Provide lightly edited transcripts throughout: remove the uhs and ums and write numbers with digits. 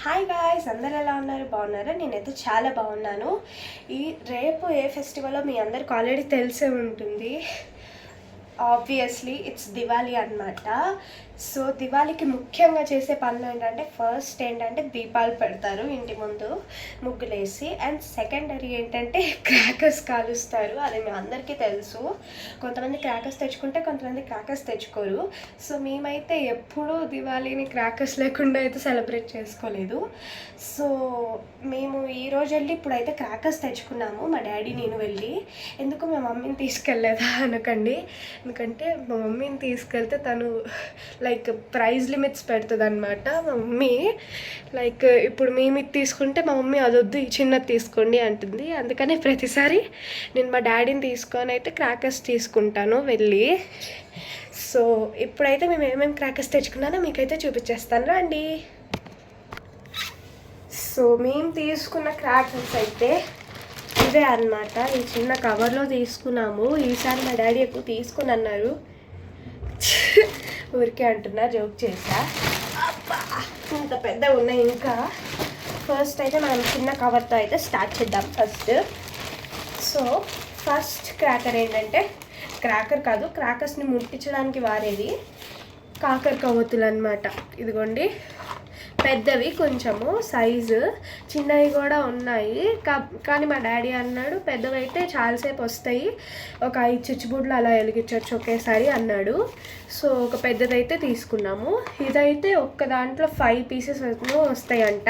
Hi guys, అందరు ఎలా ఉన్నారు? బాగున్నారా? నేనైతే చాలా బాగున్నాను. రేపు ఏ ఫెస్టివల్లో మీ అందరికి ఆల్రెడీ తెలిసే ఉంటుంది. ఆబ్వియస్లీ ఇట్స్ దివాళీ అనమాట. సో దివాళీకి ముఖ్యంగా చేసే పనులు ఏంటంటే, ఫస్ట్ ఏంటంటే దీపాలు పెడతారు ఇంటి ముందు ముగ్గులేసి. అండ్ సెకండరీ ఏంటంటే క్రాకర్స్ కాలుస్తారు. అది మీ అందరికీ తెలుసు. కొంతమంది క్రాకర్స్ తెచ్చుకుంటే కొంతమంది క్రాకర్స్ తెచ్చుకోరు. సో మేమైతే ఎప్పుడూ దివాళీని క్రాకర్స్ లేకుండా అయితే సెలబ్రేట్ చేసుకోలేదు. సో మేము ఈరోజు వెళ్ళి ఇప్పుడైతే క్రాకర్స్ తెచ్చుకున్నాము, మా డాడీ నేను వెళ్ళి. ఎందుకు మా మమ్మీని తీసుకెళ్ళలేదా అనకండి, ఎందుకంటే మా మమ్మీని తీసుకెళ్తే తను లైక్ ప్రైజ్ లిమిట్స్ పెడుతుంది అనమాట. మా మమ్మీ లైక్ ఇప్పుడు మేము ఇది తీసుకుంటే మా మమ్మీ అదొద్దు ఈ చిన్నది తీసుకోండి అంటుంది. అందుకని ప్రతిసారి నేను మా డాడీని తీసుకొని అయితే క్రాకర్స్ తీసుకుంటాను వెళ్ళి. సో ఇప్పుడైతే మేము ఏమేమి క్రాకర్స్ తెచ్చుకున్నానో మీకైతే చూపించేస్తాను రండి. సో మేము తీసుకున్న క్రాకర్స్ అయితే ఇవే అనమాట. ఈ చిన్న కవర్లో తీసుకున్నాము. ఈసారి మా డాడీ ఎక్కువ తీసుకుని అన్నారు, ఊరికే అంటున్నా, జోక్ చేసా. అబ్బా ఇంత పెద్ద ఉన్నాయి ఇంకా. ఫస్ట్ అయితే మనం చిన్న కవర్తో అయితే స్టార్ట్ చేద్దాం ఫస్ట్. సో ఫస్ట్ క్రాకర్ ఏంటంటే, క్రాకర్ కాదు, క్రాకర్స్ని ముట్టించడానికి వాడేది కాకర కవ్వొత్తులు అనమాట. ఇదిగోండి, పెద్దవి కొంచెము సైజు, చిన్నవి కూడా ఉన్నాయి. కానీ మా డాడీ అన్నాడు పెద్దవి అయితే చాలాసేపు వస్తాయి, ఒక 5 చిచ్చుబుడ్లు అలా వెలిగించవచ్చు ఒకేసారి అన్నాడు. సో ఒక పెద్దదైతే తీసుకున్నాము. ఇదైతే ఒక్క దాంట్లో 5 పీసెస్ వస్తాయంట.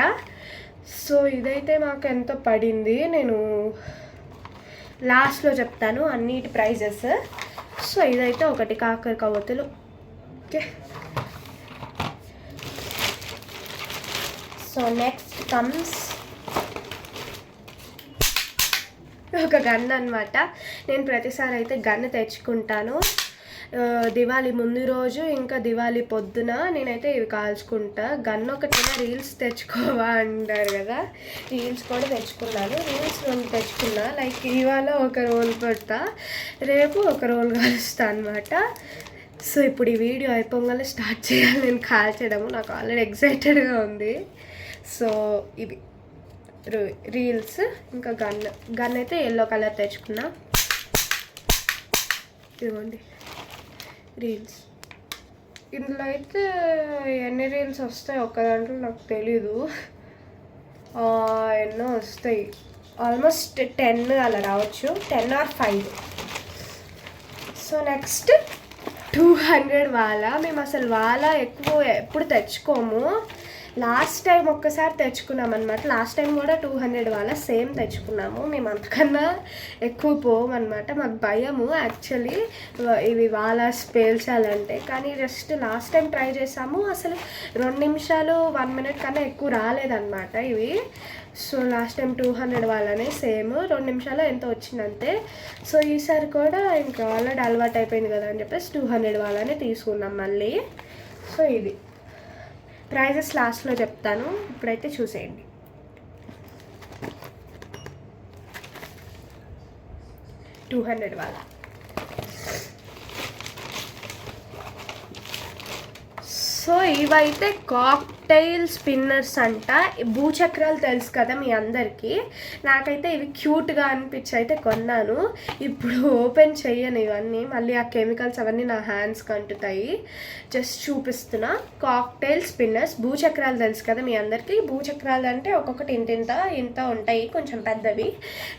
సో ఇదైతే మాకు ఎంతో పడింది నేను లాస్ట్లో చెప్తాను అన్నిటి ప్రైజెస్. సో ఇదైతే ఒకటి కాకర కవ్వొత్తులు. ఓకే, సో నెక్స్ట్ కమ్స్ ఒక గన్ అనమాట. నేను ప్రతిసారి అయితే గన్ తెచ్చుకుంటాను దివాళీ ముందు రోజు, ఇంకా దివాళీ పొద్దున నేనైతే ఇవి కాల్చుకుంటా. గన్ ఒకటైనా రీల్స్ తెచ్చుకోవా అంటారు కదా, రీల్స్ కూడా తెచ్చుకున్నాను. రీల్స్ 2 తెచ్చుకున్నా. లైక్ ఇవాళ ఒక రోల్ పెడతా, రేపు ఒక రోల్ కాలుస్తా అనమాట. సో ఇప్పుడు ఈ వీడియో అయిపోగానే స్టార్ట్ చేయాలి నేను కాల్చడము. నాకు ఆల్రెడీ ఎక్సైటెడ్గా ఉంది. సో ఇవి రీల్స్, ఇంకా గన్ అయితే ఎల్లో కలర్ తెచ్చుకున్నా. ఇదిగోండి రీల్స్. ఇందులో అయితే ఎన్ని రీల్స్ వస్తాయి ఒక్క దాంట్లో నాకు తెలీదు, ఎన్నో వస్తాయి. ఆల్మోస్ట్ 10 అలా రావచ్చు, 10 or 5. సో నెక్స్ట్ 200 వాలా. మేము అసలు వాలా ఎక్కువ ఎప్పుడు తెచ్చుకోము. లాస్ట్ టైం ఒక్కసారి తెచ్చుకున్నాం అనమాట. లాస్ట్ టైం కూడా 200 వాలా సేమ్ తెచ్చుకున్నాము. మేము అంతకన్నా ఎక్కువ పోవన్నమాట, మాకు భయము యాక్చువల్లీ ఇవి వాలాస్ పేల్చాలంటే. కానీ జస్ట్ లాస్ట్ టైం ట్రై చేసాము, అసలు 2 నిమిషాలు 1 మినిట్ కన్నా ఎక్కువ రాలేదన్నమాట ఇవి. సో లాస్ట్ టైం 200 వాలానే సేమ్ 2 నిమిషాలు ఎంతో వచ్చిందంతే. సో ఈసారి కూడా ఇంకా ఆల్రెడీ అలవాటు అయిపోయింది కదా అని చెప్పేసి 200 వాలానే తీసుకున్నాం మళ్ళీ. సో ఇది ప్రైజెస్ లాస్ట్లో చెప్తాను, ఇప్పుడైతే చూసేయండి. $200 వాలా. సో ఇవైతే కాక్టైల్ స్పిన్నర్స్ అంట. భూచక్రాలు తెలుసు కదా మీ అందరికీ. నాకైతే ఇవి క్యూట్గా అనిపించి అయితే కొన్నాను. ఇప్పుడు ఓపెన్ చెయ్యను ఇవన్నీ, మళ్ళీ ఆ కెమికల్స్ అవన్నీ నా హ్యాండ్స్కి అంటుతాయి. జస్ట్ చూపిస్తున్నా. కాక్టైల్ స్పిన్నర్స్, భూచక్రాలు తెలుసు కదా మీ అందరికీ. భూచక్రాలు అంటే ఒక్కొక్కటి ఇంత ఉంటాయి, కొంచెం పెద్దవి.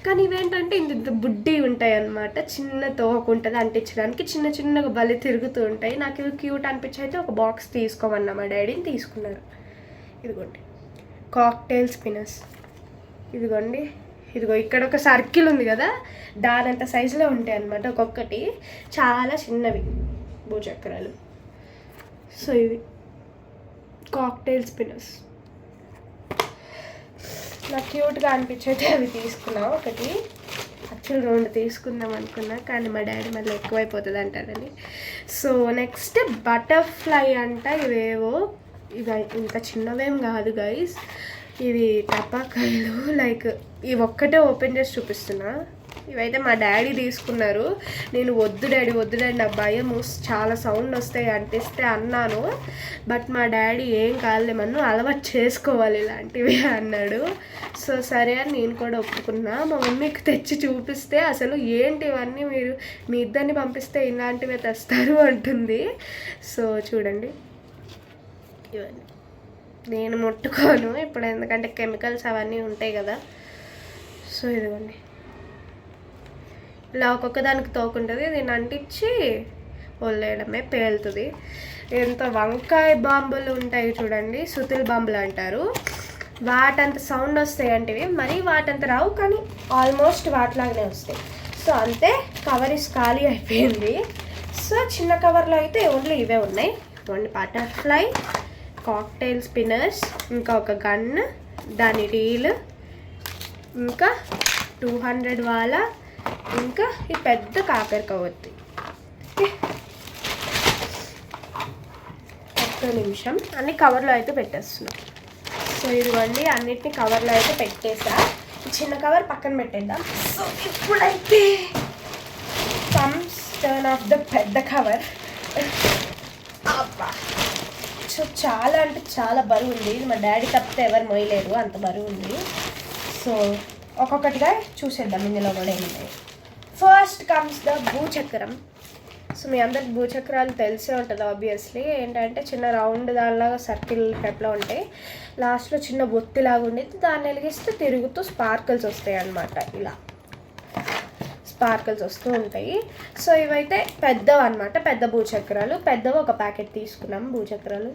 కానీ ఇవేంటంటే ఇంత బుడ్డి ఉంటాయి అన్నమాట. చిన్న తోక ఉంటుంది అంటించడానికి, చిన్నగా బలి తిరుగుతూ ఉంటాయి. నాకు ఇవి క్యూట్ అనిపించి అయితే ఒక బాక్స్ తీసుకోమన్నా మా డాడీని, తీసుకున్నారు. ఇదిగోండి కాక్టైల్ స్పిన్నర్స్. ఇదిగో ఇక్కడ ఒక సర్కిల్ ఉంది కదా, దానంత సైజులో ఉంటాయి అన్నమాట ఒక్కొక్కటి, చాలా చిన్నవి భూచక్రాలు. సో ఇవి కాక్టైల్ స్పిన్నర్స్ నాకు క్యూట్గా అనిపించైతే అవి తీసుకున్నా. ఒకటి యాక్చువల్ 2 తీసుకుందాం అనుకున్నా, కానీ మా డాడీ మళ్ళీ ఎక్కువైపోతుంది అంటారని. సో నెక్స్ట్ బటర్ఫ్లై అంట. ఇవేవో ఇవి ఇంత చిన్నవేం కాదు గైస్, ఇవి టపాకాయలు. లైక్ ఇవి ఒక్కటే ఓపెన్ చేసి చూపిస్తున్నా. ఇవైతే మా డాడీ తీసుకున్నారు. నేను వద్దు డాడీ నాకు భయము, చాలా సౌండ్ వస్తాయి అంటిస్తే అన్నాను. బట్ మా డాడీ ఏం కాదులే మనం అలవాటు చేసుకోవాలి ఇలాంటివి అన్నాడు. సో సరే అని నేను కూడా ఒప్పుకున్నా. మా మమ్మీకి తెచ్చి చూపిస్తే అసలు ఏంటి ఇవన్నీ, మీరు మీ ఇద్దరిని పంపిస్తే ఇలాంటివే తెస్తారు అంటుంది. సో చూడండి, ఇవన్నీ నేను ముట్టుకోను ఇప్పుడు, ఎందుకంటే కెమికల్స్ అవన్నీ ఉంటాయి కదా. సో ఇదిగోండి, ఇలా ఒక్కొక్క దానికి తోకుంటుంది, దీన్ని అంటించి వదిలేయడమే, పేలుతుంది. ఎంత వంకాయ బాంబులు ఉంటాయి చూడండి, సుతిల్ బాంబులు అంటారు. వాటంత సౌండ్ వస్తాయి అంటివి, మరి వాటంత రావు, కానీ ఆల్మోస్ట్ వాటిలాగానే వస్తాయి. సో అంతే, కవర్ ఇస్ ఖాళీ అయిపోయింది. సో చిన్న కవర్లో అయితే ఓన్లీ ఇవే ఉన్నాయి. ఓన్లీ బటర్ఫ్లై, కాక్టైల్ స్పిన్నర్స్, ఇంకా ఒక గన్, దాని రీల్, ఇంకా 200 వాళ్ళ, ఇంకా ఈ పెద్ద కాకరకావత్తి. ఒక్క నిమిషం, అన్ని కవర్లో అయితే పెట్టేస్తున్నాం. సో ఇదిగోండి, అన్నిటిని కవర్లో అయితే పెట్టేసా. చిన్న కవర్ పక్కన పెట్టేద్దాం. సో ఇప్పుడైతే కమ్స్ టర్న్ ఆఫ్ ద పెద్ద కవర్. అబ్బా, సో చాలా అంటే చాలా బరువు ఉంది. మా డాడీ తప్పితే ఎవరు మోయలేరు, అంత బరువు ఉంది. సో ఒక్కొక్కటిగా చూసేద్దాం ఇందులో కూడా ఏమున్నాయి. ఫస్ట్ కమ్స్ ద భూచక్రం. సో మీ అందరికి భూచక్రాలు తెలిసే ఉంటుంది ఆబ్వియస్లీ. ఏంటంటే చిన్న రౌండ్ దానిలాగా సర్కిల్ టైప్లో ఉంటాయి, లాస్ట్లో చిన్న బొత్తిలాగా ఉండేది, దాన్ని వెలిగిస్తే తిరుగుతూ స్పార్కిల్స్ వస్తాయి అన్నమాట. ఇలా స్పార్కిల్స్ వస్తూ ఉంటాయి. సో ఇవైతే పెద్దవి అనమాట, పెద్ద భూచక్రాలు. పెద్దవి ఒక ప్యాకెట్ తీసుకున్నాం భూచక్రాలు.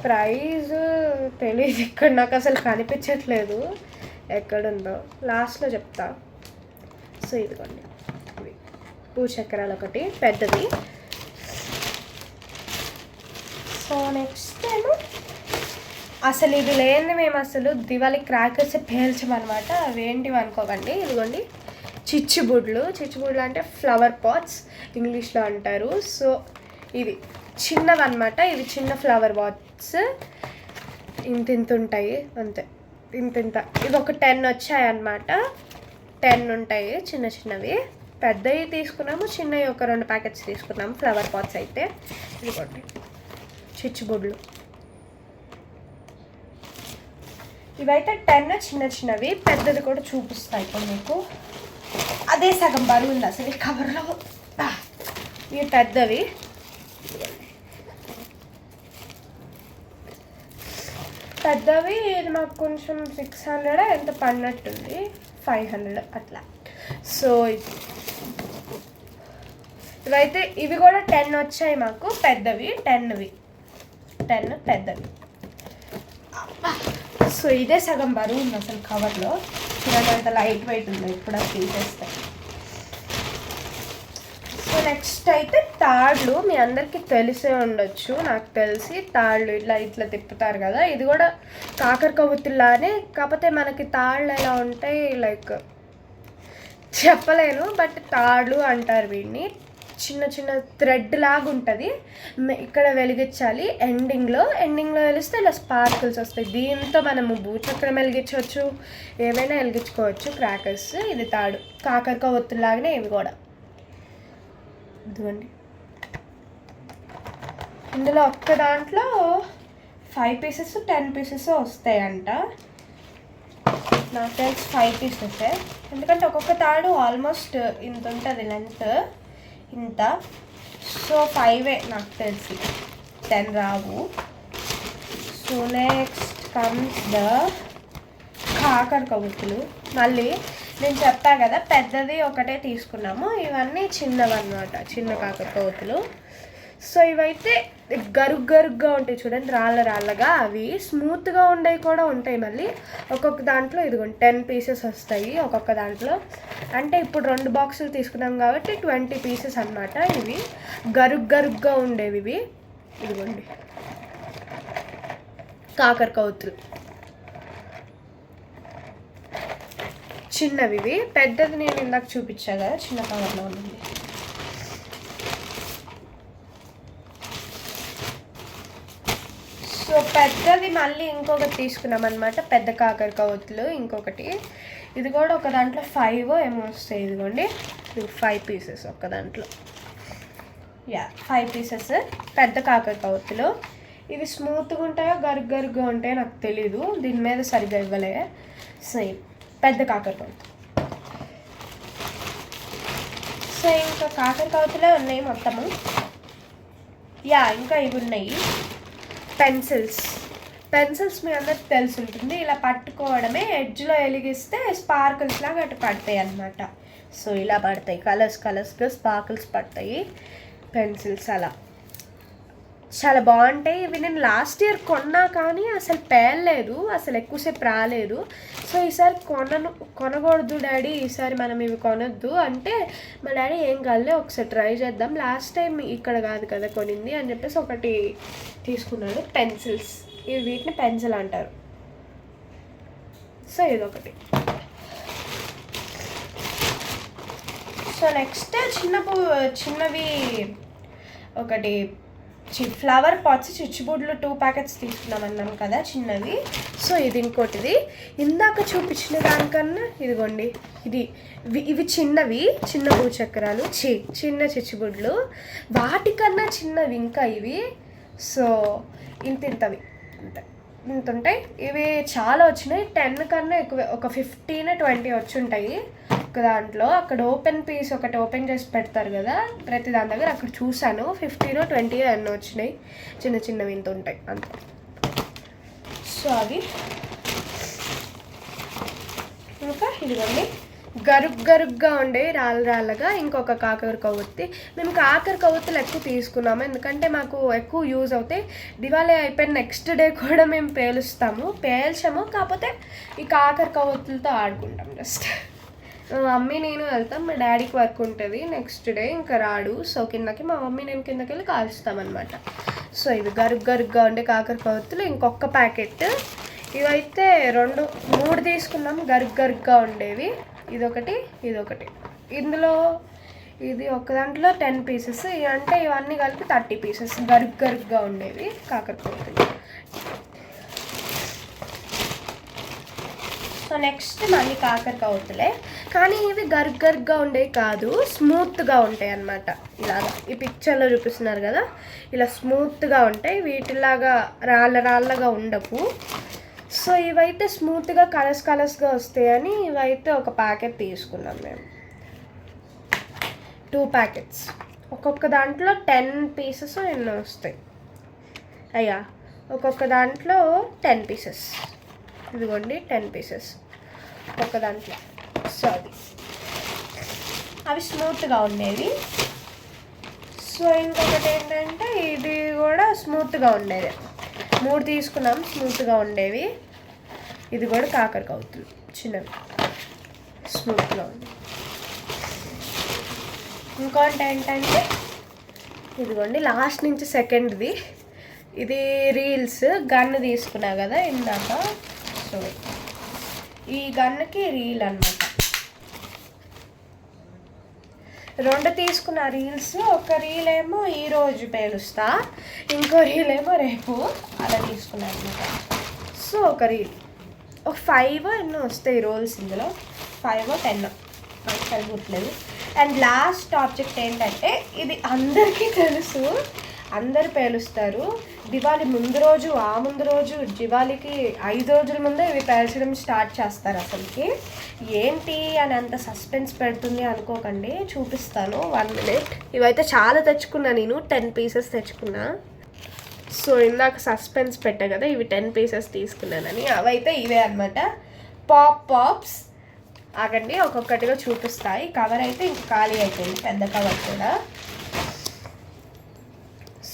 ప్రైజ్ తెలీదు, ఇక్కడ నాకు అసలు కనిపించట్లేదు ఎక్కడుందో, లాస్ట్లో చెప్తా. సో ఇదిగోండి, భూచక్రాలు ఒకటి పెద్దది. సో నెక్స్ట్ ఏమో అసలు ఇది లేని మేము అసలు దివాళీ క్రాకర్స్ పేల్చమన్నమాట. అవేంటివి అనుకోకండి, ఇదిగోండి చిచ్చుబుడ్లు. చిచ్చుబుడ్లు అంటే ఫ్లవర్ పాట్స్ ఇంగ్లీష్లో అంటారు. సో ఇవి చిన్నవి అనమాట, ఇవి చిన్న ఫ్లవర్ పాట్స్, ఇంత ఉంటాయి అంతే, ఇంత. ఇవి ఒక 10 వచ్చాయి అన్నమాట, 10 ఉంటాయి చిన్న చిన్నవి. పెద్దవి తీసుకున్నాము, చిన్నవి ఒక 2 ప్యాకెట్స్ తీసుకున్నాము ఫ్లవర్ పాట్స్ అయితే. ఇదిగోండి చిచ్చుబుడ్లు, ఇవైతే 10 చిన్న చిన్నవి. పెద్దది కూడా చూపిస్తాయి ఇప్పుడు మీకు. అదే సగం బరువు ఉంది అసలు ఈ కవర్లో. ఇవి పెద్దవి. పెద్దవి ఇది మాకు కొంచెం 600 ఎంత పడినట్టుంది, 500 అట్లా. సో ఇవైతే ఇవి కూడా 10 వచ్చాయి మాకు, పెద్దవి 10 పెద్దవి. సో ఇదే సగం బరువు ఉంది అసలు కవర్లో. చూడండి అంత లైట్ వెయిట్ ఉంది ఇప్పుడు అది తీసేస్తే. సో నెక్స్ట్ అయితే తాళ్ళు. మీ అందరికీ తెలిసే ఉండొచ్చు, నాకు తెలిసి తాళ్ళు ఇట్లా తిప్పుతారు కదా. ఇది కూడా కాకరకావత్తులానే, కాకపోతే మనకి తాళ్ళు ఎలా ఉంటాయి లైక్ చెప్పలేను, బట్ తాళ్ళు అంటారు వీడిని. చిన్న చిన్న థ్రెడ్ లాగా ఉంటుంది, ఇక్కడ వెలిగించాలి. ఎండింగ్లో వెలిగిస్తే ఇలా స్పార్కిల్స్ వస్తాయి. దీంతో మనము భూచక్రం వెలిగించవచ్చు, ఏమైనా వెలిగించుకోవచ్చు క్రాకర్స్. ఇది తాడు, కాకరకావత్తులాగానే ఇవి కూడా. ఇదిగోండి, ఇందులో ఒక్క దాంట్లో 5 పీసెస్ 10 పీసెస్ వస్తాయంట. నాకు తెలిసి 5 పీసెసే, ఎందుకంటే ఒక్కొక్క తాడు ఆల్మోస్ట్ ఇంత ఉంటుంది లెంత్, ఇంత. సో 5 నాకు తెలిసి, 10 రావు. సో నెక్స్ట్ కమ్స్ ద కాకరకావత్తులు. మళ్ళీ నేను చెప్పా కదా పెద్దది ఒకటే తీసుకున్నాము, ఇవన్నీ చిన్నవి అన్నమాట, చిన్న కాకరకావత్తులు. సో ఇవైతే గరుగ్గా ఉంటాయి చూడండి, రాళ్ళగా. అవి స్మూత్గా ఉండేవి కూడా ఉంటాయి. మళ్ళీ ఒక్కొక్క దాంట్లో ఇదిగోండి 10 పీసెస్ వస్తాయి ఒక్కొక్క దాంట్లో. అంటే ఇప్పుడు 2 బాక్సులు తీసుకున్నాం కాబట్టి 20 పీసెస్ అన్నమాట. ఇవి గరుగ్గా ఉండేవి ఇవి. ఇదిగోండి కాకరకావత్తులు చిన్నవి. ఇవి పెద్దది నేను ఇందాక చూపించా కదా, చిన్న కవర్లో ఉంది. సో పెద్దది మళ్ళీ ఇంకొకటి తీసుకున్నాం అనమాట, పెద్ద కాకరకావత్తులు ఇంకొకటి. ఇది కూడా ఒక దాంట్లో 5 ఏమో వస్తాయి. ఇదిగోండి, ఇది 5 పీసెస్ ఒక దాంట్లో. 5 పీసెస్ పెద్ద కాకరకావత్తులు. ఇవి స్మూత్గా ఉంటాయో గరుగ్గా ఉంటాయో నాకు తెలీదు, దీని మీద సరిగ్గా ఇవ్వలే. సేమ్ పెద్ద కాకరకావత్తు. సో ఇంకా కాకరకావత్తులే ఉన్నాయి మొత్తము. ఇంకా ఇవి ఉన్నాయి పెన్సిల్స్ మీ అందరికి తెలిసి ఉంటుంది. ఇలా పట్టుకోవడమే, ఎడ్జ్లో వెలిగిస్తే స్పార్కిల్స్ లాగా అటు పడతాయి అన్నమాట. సో ఇలా పడతాయి, కలర్స్గా స్పార్కిల్స్ పడతాయి పెన్సిల్స్. అలా చాలా బాగుంటాయి. ఇవి నేను లాస్ట్ ఇయర్ కొన్నా కానీ అసలు పేలలేదు, అసలు ఎక్కువసేపు రాలేదు. సో ఈసారి కొనకూడదు డాడీ, ఈసారి మనం ఇవి కొనొద్దు అంటే మా డాడీ ఏం కాదులే ఒకసారి ట్రై చేద్దాం, లాస్ట్ టైం ఇక్కడ కాదు కదా కొనింది అని చెప్పేసి ఒకటి తీసుకున్నాడు. పెన్సిల్స్, ఇవి వీటిని పెన్సిల్ అంటారు. సో ఇదొకటి. సో నెక్స్ట్ చిన్నవి ఒకటి ఫ్లవర్ పాట్స్ చిచ్చుబుడ్లు 2 ప్యాకెట్స్ తీసుకున్నాం అన్నాం కదా చిన్నవి. సో ఇది ఇంకోటిది, ఇందాక చూపించిన దానికన్నా ఇదిగోండి ఇవి చిన్న భూచక్రాలు, చిన్న చిచ్చుబుడ్లు, వాటికన్నా చిన్నవి ఇంకా ఇవి. సో ఇంతవి ఇంత ఉంటాయి. ఇవి చాలా వచ్చినాయి, 10 కన్నా ఎక్కువ, ఒక 15-20 వచ్చి ఉంటాయి ఒక దాంట్లో. అక్కడ ఓపెన్ పీస్ ఒకటి ఓపెన్ చేసి పెడతారు కదా ప్రతి దాని దగ్గర, అక్కడ చూసాను 15-20 అన్నీ వచ్చినాయి. చిన్నవి ఇంత ఉంటాయి అంతే. సో అవి ఇంకా ఇదిగోండి గరుగ్గా ఉండే రాళ్ళగా ఇంకొక కాకరకావత్తి. మేము కాకరకావత్తులు ఎక్కువ తీసుకున్నాము ఎందుకంటే మాకు ఎక్కువ యూజ్ అవుతాయి. దివాళీ అయిపోయిన నెక్స్ట్ డే కూడా మేము పేల్చాము, కాకపోతే ఈ కాకరకావత్తులతో ఆడుకుంటాం జస్ట్. మా మమ్మీ నేను వెళ్తాం, మా డాడీకి వర్క్ ఉంటుంది నెక్స్ట్ డే, ఇంకా రాడు. సో కిందకి మా మమ్మీ నేను కిందకి వెళ్ళి కాల్చుతామన్నమాట. సో ఇవి గరుగ్గా ఉండే కాకరకావత్తులు. ఇంకొక ప్యాకెట్, ఇవైతే 3 తీసుకున్నాం గరుగ్గా ఉండేవి. ఇదొకటి. ఇందులో ఇది ఒక దాంట్లో 10 పీసెస్, అంటే ఇవన్నీ కలిపి 30 పీసెస్ గరుగ్గా ఉండేవి కాకరకావత్తులు. సో నెక్స్ట్ మళ్ళీ కాకరకావత్తులే, కానీ ఇవి గరుగ్గా ఉండేవి కాదు, స్మూత్గా ఉంటాయి అన్నమాట. ఇలాగా ఈ పిక్చర్లో చూపిస్తున్నారు కదా, ఇలా స్మూత్గా ఉంటాయి, వీటిలాగా రాళ్ళగా ఉండవు. సో ఇవైతే స్మూత్గా కలర్స్గా వస్తాయని ఇవైతే ఒక ప్యాకెట్ తీసుకున్నాం మేము. 2 ప్యాకెట్స్, ఒక్కొక్క దాంట్లో 10 పీసెస్ ఎన్నో వస్తాయి. ఒక్కొక్క దాంట్లో 10 పీసెస్. ఇదిగోండి 10 పీసెస్ ఒక్కొక్క దాంట్లో. సో అవి స్మూత్గా ఉండేవి. సో ఇంకొకటి ఏంటంటే ఇది కూడా స్మూత్గా ఉండేది. 3 తీసుకున్నాం స్మూత్గా ఉండేవి. ఇది కూడా కాకరకావత్తులు చిన్నవి స్మూత్గా ఉంది. ఇంకోటి ఏంటంటే ఇదిగోండి లాస్ట్ నుంచి సెకండ్ది, ఇది రీల్స్ గన్ తీసుకున్నా కదా ఇందాక. సో ఈ గన్కి రీల్ అన్నమాట. 2 తీసుకున్న రీల్స్, ఒక రీల్ ఏమో ఈరోజు పేలుస్తా, ఇంకో రీల్ ఏమో రేపు, అలా తీసుకున్నాను అనమాట. సో ఒక రీల్ ఒక 5 ఎన్నో వస్తాయి రోల్స్, ఇందులో 5 10 నాకు సరిపోట్లేదు. అండ్ లాస్ట్ ఆబ్జెక్ట్ ఏంటంటే ఇది అందరికీ తెలుసు, అందరు పేలుస్తారు. దివాళీ ముందు రోజు, ముందు రోజు దివాళీకి 5 రోజుల ముందే ఇవి పేల్చడం స్టార్ట్ చేస్తారు. అసలుకి ఏంటి అని అంత సస్పెన్స్ పెడుతుంది అనుకోకండి, చూపిస్తాను 1 minute. ఇవైతే చాలా తెచ్చుకున్నా నేను, 10 పీసెస్ తెచ్చుకున్నా. సో ఇందాక సస్పెన్స్ పెట్టా కదా, ఇవి 10 పీసెస్ తీసుకున్నానని. అవైతే ఇవే అనమాట, పాప్స్. ఆగండి ఒక్కొక్కటిగా చూపిస్తాయి. కవర్ అయితే ఇంక ఖాళీ అయిపోయింది, పెద్ద కవర్ కూడా.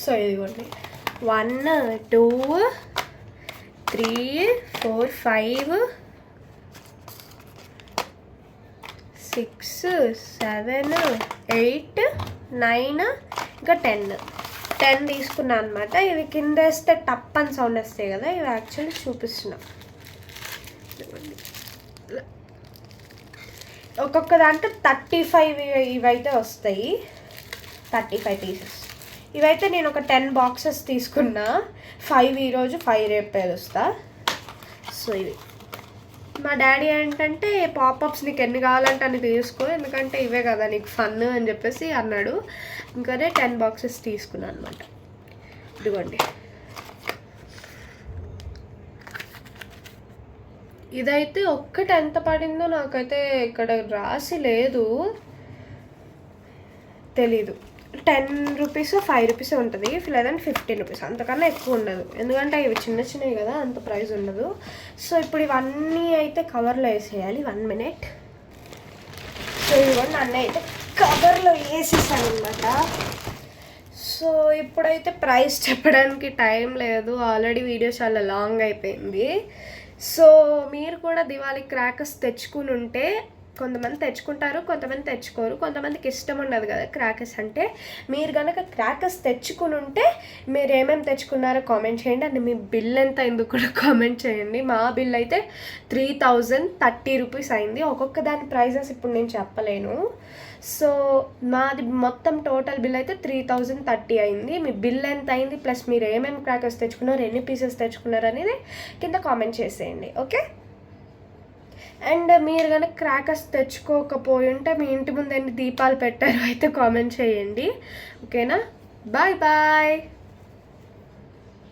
సో ఇదిగోండి 1 2 3 4 5 6 7 8 9 ఇంకా 10 తీసుకున్నా అనమాట. ఇవి కింద వేస్తే టప్ అని సౌండ్ వస్తాయి కదా, ఇవి యాక్చువల్లీ చూపిస్తున్నా. ఒక్కొక్క దాంట్లో 35 ఇవైతే వస్తాయి, 35 పీసెస్. ఇవైతే నేను ఒక 10 బాక్సెస్ తీసుకున్నా, 5 ఈరోజు 5 రేపు పేలుస్తా. సో ఇవి మా డాడీ ఏంటంటే పాపప్స్ నీకు ఎన్ని కావాలంటే అన్ని తీసుకో, ఎందుకంటే ఇవే కదా నీకు ఫన్ అని చెప్పేసి అన్నాడు. ఇంకానే 10 బాక్సెస్ తీసుకున్నాను అనమాట. ఇదిగోండి, ఇదైతే ఒక్కటి ఎంత పడిందో నాకైతే ఇక్కడ రాసి లేదు, తెలీదు. 10 రూపీస్ 5 రూపీస్ ఉంటుంది, లేదంటే 15 రూపీస్, అంతకన్నా ఎక్కువ ఉండదు. ఎందుకంటే ఇవి చిన్న చిన్నవి కదా, అంత ప్రైస్ ఉండదు. సో ఇప్పుడు ఇవన్నీ అయితే కవర్లో వేసేయాలి. 1 మినిట్. సో ఇవన్నీ అన్నీ అయితే కవర్లో వేసేసాను అనమాట. సో ఇప్పుడైతే ప్రైస్ చెప్పడానికి టైం లేదు, ఆల్రెడీ వీడియో చాలా లాంగ్ అయిపోయింది. సో మీరు కూడా దివాళీ క్రాకర్స్ తెచ్చుకుని ఉంటే, కొంతమంది తెచ్చుకుంటారు, కొంతమంది తెచ్చుకోరు, కొంతమందికి ఇష్టం ఉండదు కదా క్రాకర్స్ అంటే. మీరు కనుక క్రాకర్స్ తెచ్చుకుని ఉంటే మీరు ఏమేమి తెచ్చుకున్నారో కామెంట్ చేయండి, అండ్ మీ బిల్ ఎంత అయిందో కూడా కామెంట్ చేయండి. మా బిల్ అయితే 3030 రూపీస్ అయింది. ఒక్కొక్క దాని ప్రైజెస్ ఇప్పుడు నేను చెప్పలేను. సో మాది మొత్తం టోటల్ బిల్ అయితే 3030 అయింది. మీ బిల్ ఎంత అయింది, ప్లస్ మీరు ఏమేమి క్రాకర్స్ తెచ్చుకున్నారు, ఎన్ని పీసెస్ తెచ్చుకున్నారు అనేది కింద కామెంట్ చేసేయండి. ఓకే, అండ్ మీరు కనుక క్రాకర్స్ తెచ్చుకోకపోయి ఉంటే మీ ఇంటి ముందు ఎన్ని దీపాలు పెట్టారో అయితే కామెంట్ చేయండి. ఓకేనా, బాయ్ బాయ్.